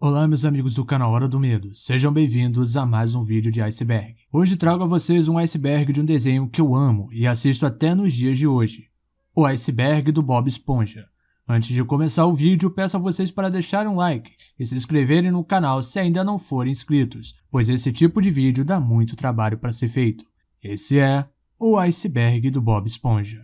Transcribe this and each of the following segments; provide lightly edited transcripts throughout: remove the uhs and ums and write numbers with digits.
Olá meus amigos do canal Hora do Medo, sejam bem-vindos a mais um vídeo de iceberg. Hoje trago a vocês um iceberg de um desenho que eu amo e assisto até nos dias de hoje, o iceberg do Bob Esponja. Antes de começar o vídeo, peço a vocês para deixarem um like e se inscreverem no canal se ainda não forem inscritos, pois esse tipo de vídeo dá muito trabalho para ser feito. Esse é o iceberg do Bob Esponja.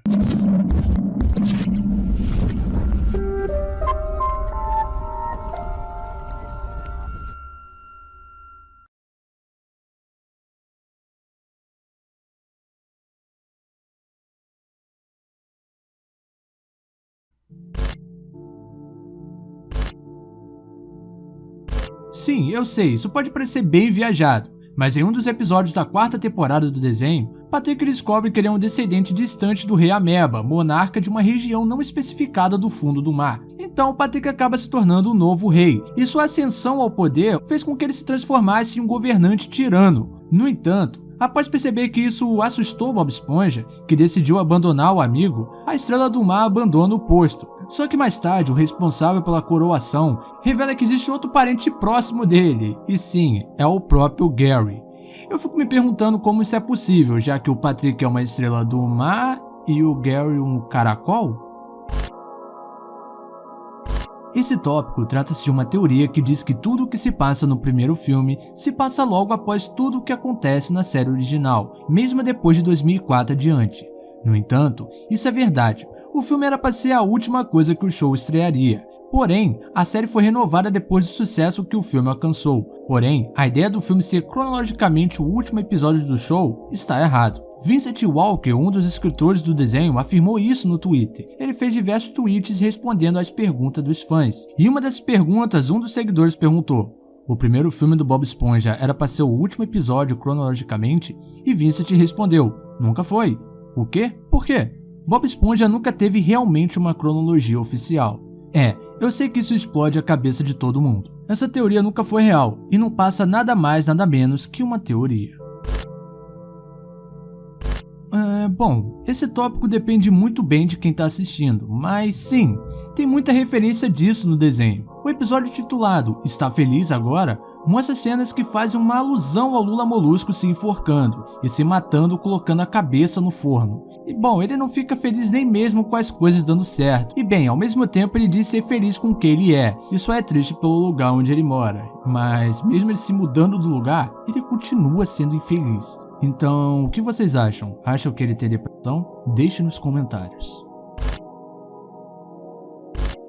Sim, eu sei, isso pode parecer bem viajado, mas em um dos episódios da quarta temporada do desenho, Patrick descobre que ele é um descendente distante do Rei Ameba, monarca de uma região não especificada do fundo do mar. Então, Patrick acaba se tornando o novo rei, e sua ascensão ao poder fez com que ele se transformasse em um governante tirano. No entanto, após perceber que isso assustou Bob Esponja, que decidiu abandonar o amigo, a Estrela do Mar abandona o posto. Só que mais tarde, o responsável pela coroação revela que existe outro parente próximo dele, e sim, é o próprio Gary. Eu fico me perguntando como isso é possível, já que o Patrick é uma estrela do mar e o Gary um caracol? Esse tópico trata-se de uma teoria que diz que tudo o que se passa no primeiro filme se passa logo após tudo o que acontece na série original, mesmo depois de 2004 adiante. No entanto, isso é verdade. O filme era para ser a última coisa que o show estrearia. Porém, a série foi renovada depois do sucesso que o filme alcançou. Porém, a ideia do filme ser cronologicamente o último episódio do show está errado. Vincent Walker, um dos escritores do desenho, afirmou isso no Twitter. Ele fez diversos tweets respondendo às perguntas dos fãs. E uma dessas perguntas, um dos seguidores perguntou: o primeiro filme do Bob Esponja era para ser o último episódio cronologicamente? E Vincent respondeu: nunca foi. O quê? Por quê? Bob Esponja nunca teve realmente uma cronologia oficial. Eu sei que isso explode a cabeça de todo mundo. Essa teoria nunca foi real e não passa nada mais nada menos que uma teoria. Bom, esse tópico depende muito bem de quem está assistindo, mas sim, tem muita referência disso no desenho. O episódio titulado Está Feliz Agora? Mostra cenas que fazem uma alusão ao Lula Molusco se enforcando e se matando colocando a cabeça no forno. E bom, ele não fica feliz nem mesmo com as coisas dando certo. E bem, ao mesmo tempo ele diz ser feliz com o que ele é. E só é triste pelo lugar onde ele mora. Mas mesmo ele se mudando do lugar, ele continua sendo infeliz. Então, o que vocês acham? Acham que ele tem depressão? Deixe nos comentários.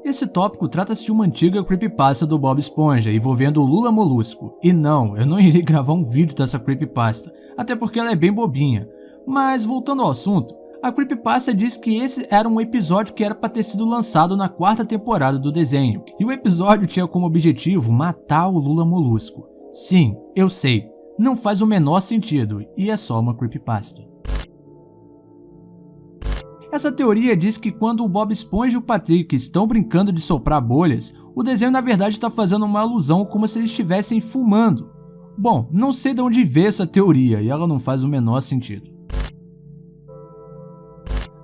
Esse tópico trata-se de uma antiga creepypasta do Bob Esponja envolvendo o Lula Molusco. E não, eu não irei gravar um vídeo dessa creepypasta, até porque ela é bem bobinha. Mas voltando ao assunto, a creepypasta diz que esse era um episódio que era para ter sido lançado na quarta temporada do desenho. E o episódio tinha como objetivo matar o Lula Molusco. Sim, eu sei, não faz o menor sentido e é só uma creepypasta. Essa teoria diz que quando o Bob Esponja e o Patrick estão brincando de soprar bolhas, o desenho na verdade está fazendo uma alusão como se eles estivessem fumando. Bom, não sei de onde veio essa teoria e ela não faz o menor sentido.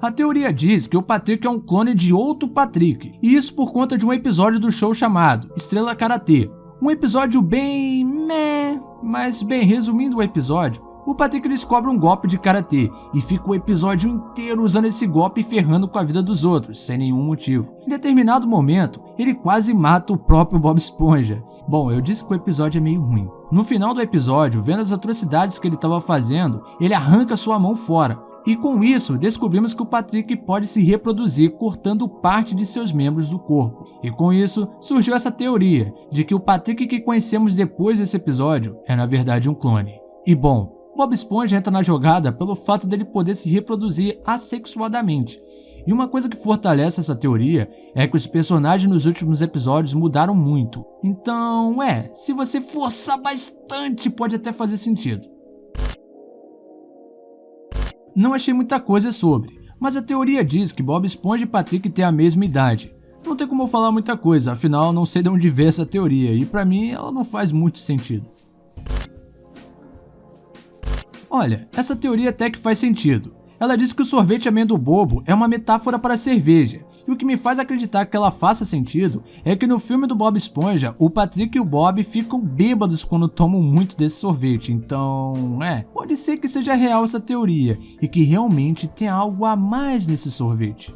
A teoria diz que o Patrick é um clone de outro Patrick, e isso por conta de um episódio do show chamado Estrela Karatê. Um episódio bem meh, mas bem, resumindo o episódio, o Patrick descobre um golpe de karatê e fica o episódio inteiro usando esse golpe e ferrando com a vida dos outros, sem nenhum motivo. Em determinado momento, ele quase mata o próprio Bob Esponja. Bom, eu disse que o episódio é meio ruim. No final do episódio, vendo as atrocidades que ele estava fazendo, ele arranca sua mão fora. E com isso, descobrimos que o Patrick pode se reproduzir cortando parte de seus membros do corpo. E com isso, surgiu essa teoria de que o Patrick que conhecemos depois desse episódio é na verdade um clone. E bom, Bob Esponja entra na jogada pelo fato dele poder se reproduzir assexuadamente. E uma coisa que fortalece essa teoria é que os personagens nos últimos episódios mudaram muito. Então, se você forçar bastante, pode até fazer sentido. Não achei muita coisa sobre, mas a teoria diz que Bob Esponja e Patrick têm a mesma idade. Não tem como eu falar muita coisa, afinal não sei de onde veio essa teoria e pra mim ela não faz muito sentido. Olha, essa teoria até que faz sentido. Ela diz que o sorvete amendo bobo é uma metáfora para a cerveja, E o que me faz acreditar que ela faça sentido é que no filme do Bob Esponja, o Patrick e o Bob ficam bêbados quando tomam muito desse sorvete. Então, pode ser que seja real essa teoria e que realmente tem algo a mais nesse sorvete.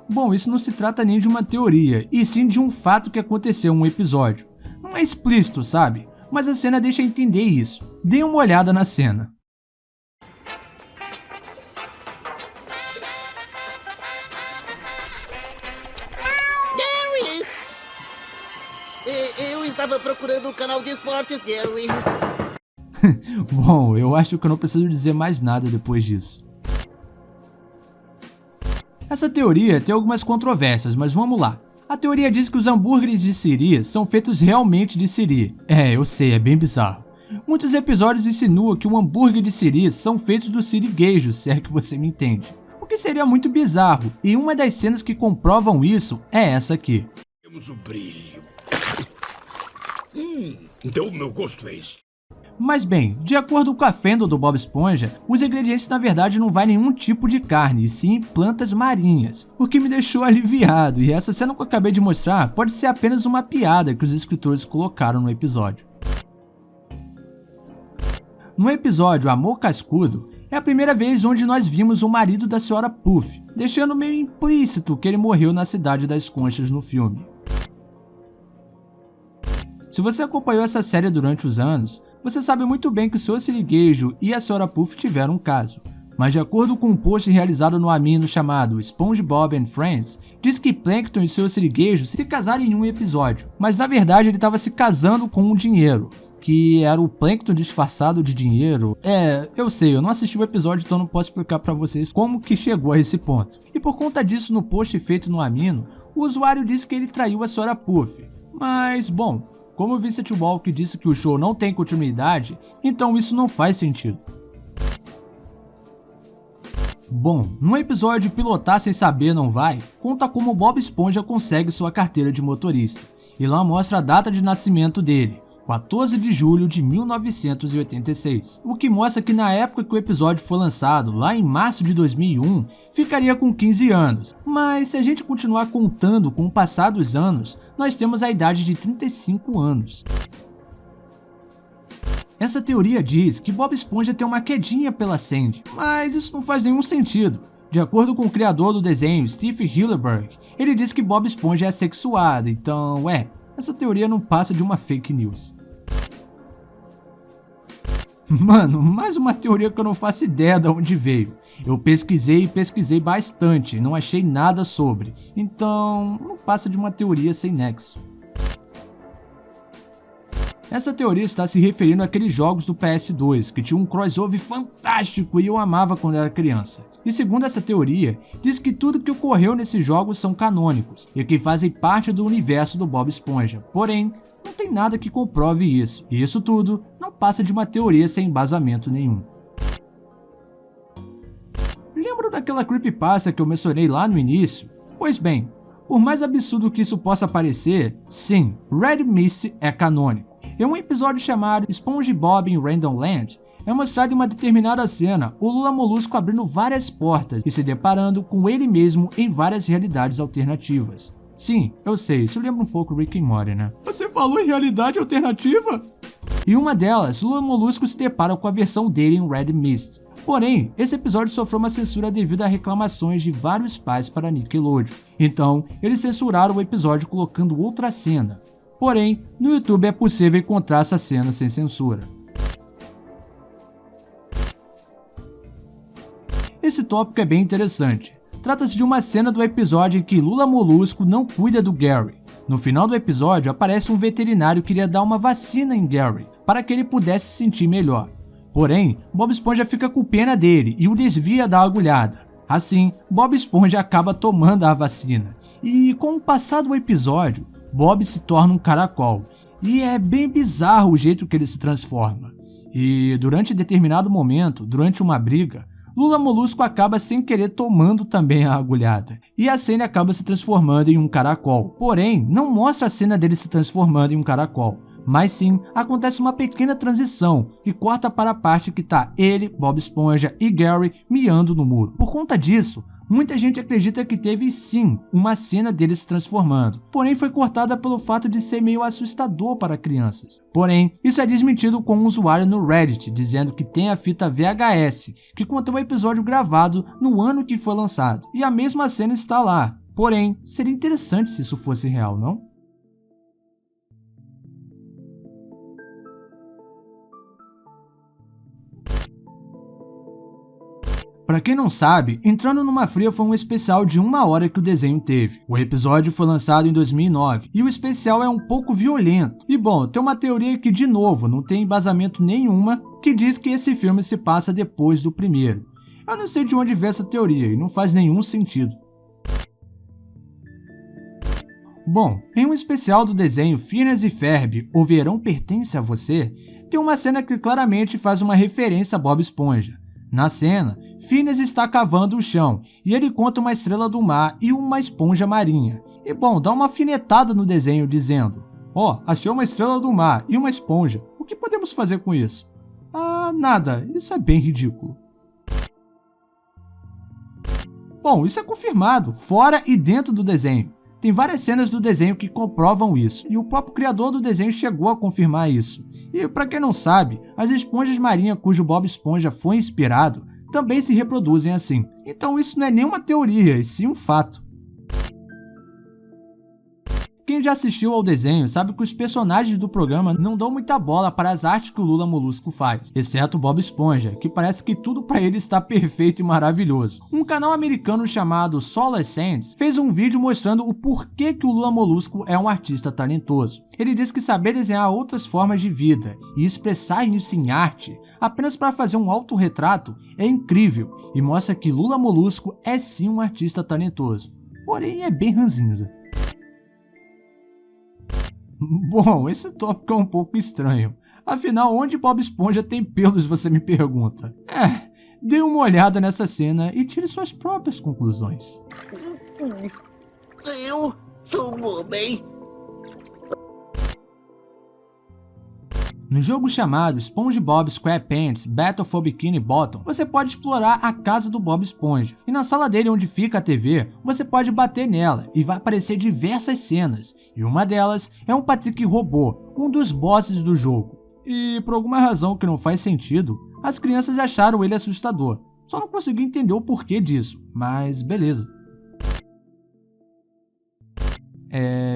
Bom, isso não se trata nem de uma teoria, e sim de um fato que aconteceu em um episódio. Não é explícito, sabe? Mas a cena deixa entender isso. Dê uma olhada na cena. Gary! Eu estava procurando um canal de esportes, Gary. Bom, eu acho que eu não preciso dizer mais nada depois disso. Essa teoria tem algumas controvérsias, mas vamos lá. A teoria diz que os hambúrgueres de siri são feitos realmente de siri. Eu sei, é bem bizarro. Muitos episódios insinuam que o hambúrguer de siri são feitos do sirigueijo, se é que você me entende. O que seria muito bizarro, e uma das cenas que comprovam isso é essa aqui. Temos o brilho. Então o meu gosto é este. Mas bem, de acordo com a fandom do Bob Esponja, os ingredientes na verdade não vai nenhum tipo de carne, e sim plantas marinhas, o que me deixou aliviado, e essa cena que eu acabei de mostrar pode ser apenas uma piada que os escritores colocaram no episódio. No episódio Amor Cascudo, é a primeira vez onde nós vimos o marido da Sra. Puff, deixando meio implícito que ele morreu na Cidade das Conchas no filme. Se você acompanhou essa série durante os anos, você sabe muito bem que o Sr. Sirigueijo e a Sra. Puff tiveram um caso. Mas de acordo com um post realizado no Amino chamado SpongeBob and Friends, diz que Plankton e o Sr. Sirigueijo se casaram em um episódio. Mas na verdade ele estava se casando com o dinheiro, que era o Plankton disfarçado de dinheiro. Eu sei, eu não assisti o episódio, então não posso explicar pra vocês como que chegou a esse ponto. E por conta disso, no post feito no Amino, o usuário disse que ele traiu a Sra. Puff. Mas, bom, como o Vincent Walk disse que o show não tem continuidade, então isso não faz sentido. Bom, no episódio Pilotar Sem Saber Não Vai, conta como Bob Esponja consegue sua carteira de motorista, e lá mostra a data de nascimento dele, 14 de julho de 1986, o que mostra que na época que o episódio foi lançado, lá em março de 2001, ficaria com 15 anos, mas se a gente continuar contando com o passar dos anos, nós temos a idade de 35 anos. Essa teoria diz que Bob Esponja tem uma quedinha pela Sandy, mas isso não faz nenhum sentido. De acordo com o criador do desenho, Steve Hillenburg, ele diz que Bob Esponja é assexuado, então essa teoria não passa de uma fake news. Mano, mais uma teoria que eu não faço ideia de onde veio. Eu pesquisei bastante, não achei nada sobre, então não passa de uma teoria sem nexo. Essa teoria está se referindo àqueles jogos do PS2 que tinham um crossover fantástico e eu amava quando era criança. E segundo essa teoria, diz que tudo que ocorreu nesses jogos são canônicos e que fazem parte do universo do Bob Esponja. Porém, não tem nada que comprove isso, e isso tudo não passa de uma teoria sem embasamento nenhum. Lembra daquela creepypasta que eu mencionei lá no início? Pois bem, por mais absurdo que isso possa parecer, sim, Red Mist é canônico. Em um episódio chamado SpongeBob in Random Land, é mostrado em uma determinada cena o Lula Molusco abrindo várias portas e se deparando com ele mesmo em várias realidades alternativas. Sim, eu sei, isso lembra um pouco Rick and Morty, né? Você falou em realidade alternativa? Em uma delas, Lula Molusco se depara com a versão dele em Red Mist. Porém, esse episódio sofreu uma censura devido a reclamações de vários pais para Nickelodeon. Então, eles censuraram o episódio colocando outra cena. Porém, no YouTube é possível encontrar essa cena sem censura. Esse tópico é bem interessante. Trata-se de uma cena do episódio em que Lula Molusco não cuida do Gary. No final do episódio, aparece um veterinário que iria dar uma vacina em Gary, para que ele pudesse se sentir melhor. Porém, Bob Esponja fica com pena dele e o desvia da agulhada. Assim, Bob Esponja acaba tomando a vacina. E com o passar do episódio, Bob se torna um caracol. E é bem bizarro o jeito que ele se transforma. E durante determinado momento, durante uma briga, Lula Molusco acaba sem querer tomando também a agulhada. E a cena acaba se transformando em um caracol. Porém, não mostra a cena dele se transformando em um caracol, Mas sim, acontece uma pequena transição e corta para a parte que tá ele, Bob Esponja e Gary miando no muro. Por conta disso, muita gente acredita que teve sim uma cena dele se transformando, porém foi cortada pelo fato de ser meio assustador para crianças. Porém, isso é desmentido com um usuário no Reddit, dizendo que tem a fita VHS, que contém um episódio gravado no ano que foi lançado, e a mesma cena está lá. Porém, seria interessante se isso fosse real, não? Pra quem não sabe, Entrando numa Fria foi um especial de 1 hora que o desenho teve. O episódio foi lançado em 2009 e o especial é um pouco violento. E bom, tem uma teoria que de novo não tem embasamento nenhuma que diz que esse filme se passa depois do primeiro. Eu não sei de onde veio essa teoria e não faz nenhum sentido. Bom, em um especial do desenho Phineas e Ferb, O Verão Pertence a Você, tem uma cena que claramente faz uma referência a Bob Esponja. Na cena, Phineas está cavando o chão e ele conta uma estrela do mar e uma esponja marinha. E bom, dá uma alfinetada no desenho dizendo: "Ó, achei uma estrela do mar e uma esponja. O que podemos fazer com isso?" "Ah, nada. Isso é bem ridículo." Bom, isso é confirmado, fora e dentro do desenho. Tem várias cenas do desenho que comprovam isso, e o próprio criador do desenho chegou a confirmar isso. E para quem não sabe, as esponjas marinhas cujo Bob Esponja foi inspirado também se reproduzem assim. Então isso não é nenhuma teoria, e sim um fato. Quem já assistiu ao desenho sabe que os personagens do programa não dão muita bola para as artes que o Lula Molusco faz, exceto o Bob Esponja, que parece que tudo para ele está perfeito e maravilhoso. Um canal americano chamado Solar Sands fez um vídeo mostrando o porquê que o Lula Molusco é um artista talentoso. Ele diz que saber desenhar outras formas de vida e expressar isso em arte apenas para fazer um autorretrato é incrível e mostra que Lula Molusco é sim um artista talentoso, porém é bem ranzinza. Bom, esse tópico é um pouco estranho. Afinal, onde Bob Esponja tem pelos, você me pergunta? Dê uma olhada nessa cena e tire suas próprias conclusões. Eu sou um homem. No jogo chamado SpongeBob SquarePants Battle for Bikini Bottom, você pode explorar a casa do Bob Esponja. E na sala dele onde fica a TV, você pode bater nela e vai aparecer diversas cenas. E uma delas é um Patrick Robô, um dos bosses do jogo. E por alguma razão que não faz sentido, as crianças acharam ele assustador. Só não consegui entender o porquê disso, mas beleza.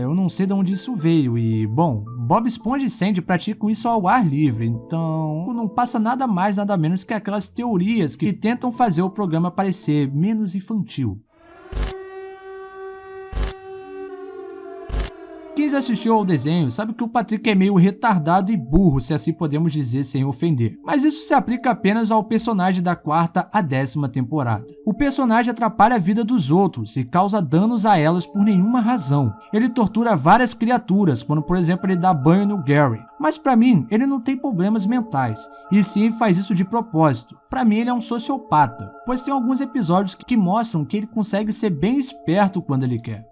Eu não sei de onde isso veio e, bom, Bob Esponja e Sandy praticam isso ao ar livre, então não passa nada mais nada menos que aquelas teorias que tentam fazer o programa parecer menos infantil. Quem já assistiu ao desenho sabe que o Patrick é meio retardado e burro, se assim podemos dizer sem ofender. Mas isso se aplica apenas ao personagem da 4ª à 10ª temporada. O personagem atrapalha a vida dos outros e causa danos a elas por nenhuma razão. Ele tortura várias criaturas, quando por exemplo ele dá banho no Gary. Mas pra mim, ele não tem problemas mentais, e sim faz isso de propósito. Pra mim ele é um sociopata, pois tem alguns episódios que mostram que ele consegue ser bem esperto quando ele quer.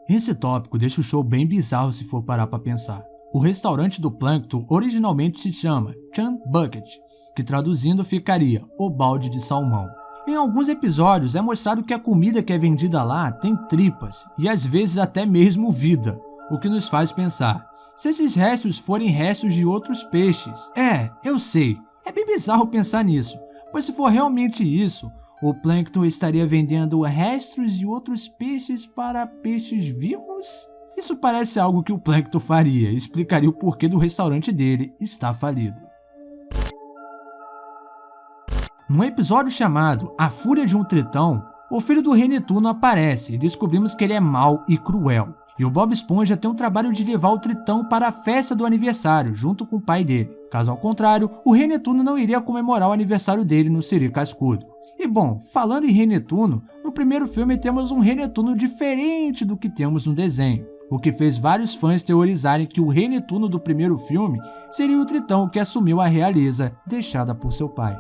Esse tópico deixa o show bem bizarro se for parar pra pensar. O restaurante do Plankton originalmente se chama Chum Bucket, que traduzindo ficaria o balde de salmão. Em alguns episódios é mostrado que a comida que é vendida lá tem tripas e às vezes até mesmo vida, o que nos faz pensar, se esses restos forem restos de outros peixes. Eu sei, é bem bizarro pensar nisso, pois se for realmente isso, o Plankton estaria vendendo restos de outros peixes para peixes vivos? Isso parece algo que o Plankton faria e explicaria o porquê do restaurante dele estar falido. Num episódio chamado A Fúria de um Tritão, o filho do Rei Netuno aparece e descobrimos que ele é mau e cruel. E o Bob Esponja tem o trabalho de levar o Tritão para a festa do aniversário junto com o pai dele. Caso ao contrário, o Rei Netuno não iria comemorar o aniversário dele no Siri Cascudo. E bom, falando em Rei Netuno, no primeiro filme temos um Rei Netuno diferente do que temos no desenho, o que fez vários fãs teorizarem que o Rei Netuno do primeiro filme seria o Tritão que assumiu a realeza deixada por seu pai.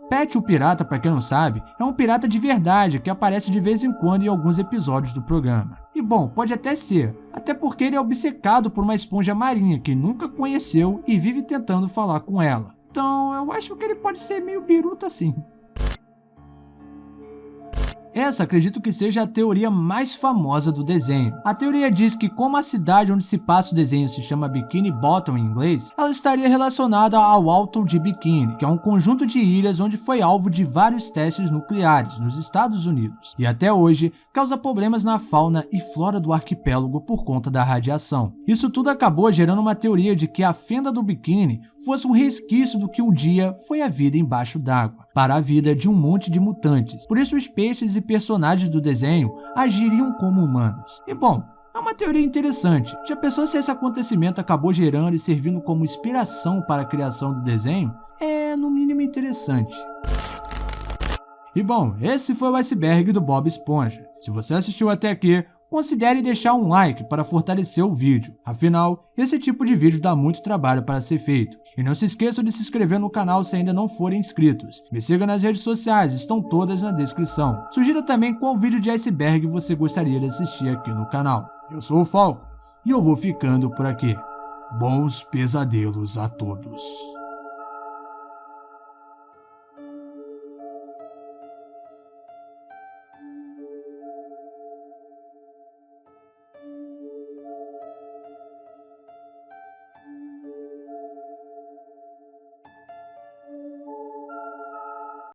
Pat o Pirata, para quem não sabe, é um pirata de verdade que aparece de vez em quando em alguns episódios do programa. E bom, pode até ser, até porque ele é obcecado por uma esponja marinha que nunca conheceu e vive tentando falar com ela. Então eu acho que ele pode ser meio biruta assim. Essa acredito que seja a teoria mais famosa do desenho. A teoria diz que como a cidade onde se passa o desenho se chama Bikini Bottom em inglês, ela estaria relacionada ao Alto de Bikini, que é um conjunto de ilhas onde foi alvo de vários testes nucleares nos Estados Unidos. E até hoje causa problemas na fauna e flora do arquipélago por conta da radiação. Isso tudo acabou gerando uma teoria de que a fenda do Bikini fosse um resquício do que um dia foi a vida embaixo d'água, para a vida de um monte de mutantes. Por isso os peixes e personagens do desenho agiriam como humanos. E bom, é uma teoria interessante. Já pensou se esse acontecimento acabou gerando e servindo como inspiração para a criação do desenho? É no mínimo interessante. E bom, esse foi o iceberg do Bob Esponja. Se você assistiu até aqui, considere deixar um like para fortalecer o vídeo. Afinal, esse tipo de vídeo dá muito trabalho para ser feito. E não se esqueçam de se inscrever no canal se ainda não forem inscritos. Me siga nas redes sociais, estão todas na descrição. Sugira também qual vídeo de iceberg você gostaria de assistir aqui no canal. Eu sou o Falco e eu vou ficando por aqui. Bons pesadelos a todos.